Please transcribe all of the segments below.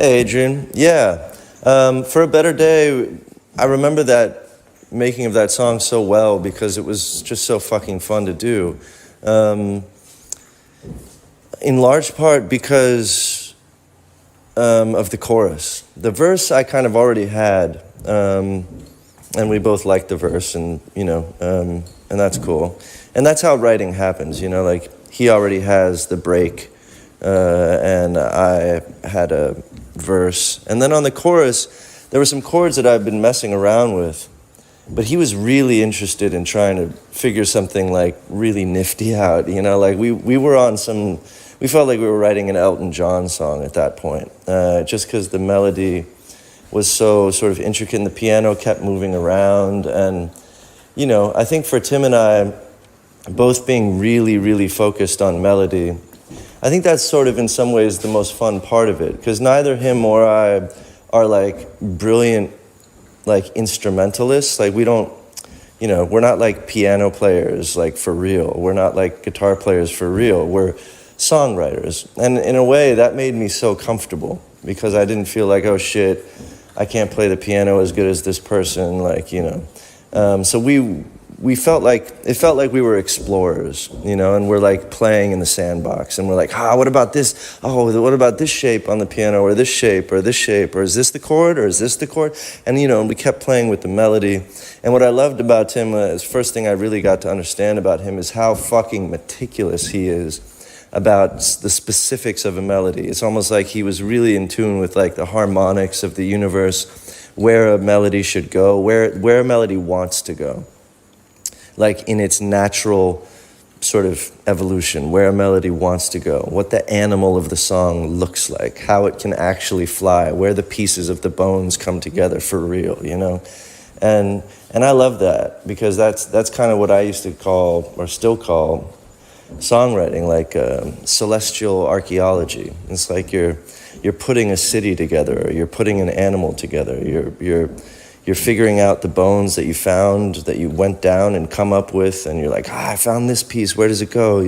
Hey, Adrian. Yeah. For a Better Day, I remember that making of that song so well because it was just so fucking fun to do. In large part because of the chorus. The verse I kind of already had, and we both liked the verse, and and that's cool. And that's how writing happens, like he already has the break, and I had a verse. And then on the chorus, there were some chords that I've been messing around with, but he was really interested in trying to figure something like really nifty out, like we were on some, we felt like we were writing an Elton John song at that point, just because the melody was so sort of intricate and the piano kept moving around. And, I think for Tim and I, both being really, really focused on melody, I think that's sort of in some ways the most fun part of it, because neither him or I are like brilliant like instrumentalists. Like we don't, we're not like piano players like for real. We're not like guitar players for real. We're songwriters. And in a way that made me so comfortable because I didn't feel like, oh shit, I can't play the piano as good as this person, so we felt like, it felt like we were explorers, and we're like playing in the sandbox, and we're like, what about this? Oh, what about this shape on the piano, or this shape, or this shape, or is this the chord, or is this the chord? And, we kept playing with the melody. And what I loved about Tim, is first thing I really got to understand about him is how fucking meticulous he is about the specifics of a melody. It's almost like he was really in tune with like the harmonics of the universe, where a melody should go, where a melody wants to go. Like in its natural sort of evolution, where a melody wants to go, what the animal of the song looks like, how it can actually fly, where the pieces of the bones come together for real, And I love that because that's kind of what I used to call, or still call, songwriting, like celestial archaeology. It's like you're putting a city together, or you're putting an animal together, you're figuring out the bones that you found, that you went down and come up with, and you're like, I found this piece, where does it go,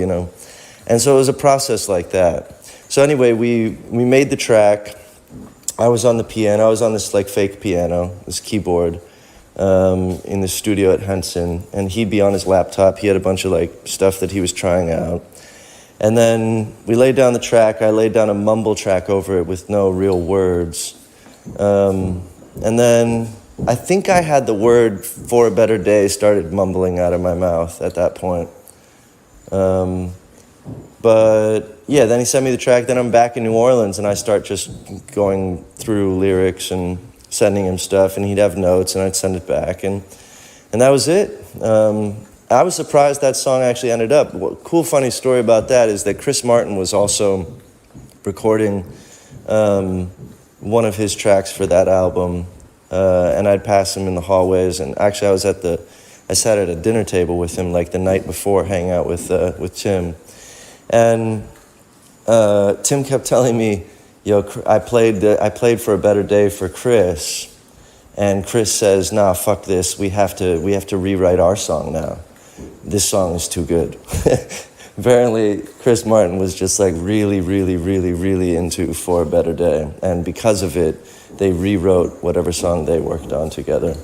And so it was a process like that. So anyway, we made the track. I was on the piano. I was on this like fake piano, this keyboard, in the studio at Henson, and he'd be on his laptop. He had a bunch of like stuff that he was trying out. And then we laid down the track. I laid down a mumble track over it with no real words. And then I think I had the word "for a better day" started mumbling out of my mouth at that point. But yeah, then he sent me the track. Then I'm back in New Orleans, and I start just going through lyrics and sending him stuff, and he'd have notes, and I'd send it back, and that was it. I was surprised that song actually ended up. Cool, funny story about that is that Chris Martin was also recording one of his tracks for that album. And I'd pass him in the hallways, and actually I sat at a dinner table with him like the night before, hanging out with Tim, and Tim kept telling me, I played For a Better Day for Chris, and Chris says, nah, fuck this, we have to rewrite our song now. This song is too good. Apparently, Chris Martin was just like really, really, really, really into For a Better Day, and because of it, they rewrote whatever song they worked on together.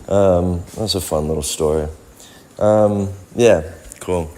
That was a fun little story. Yeah, cool.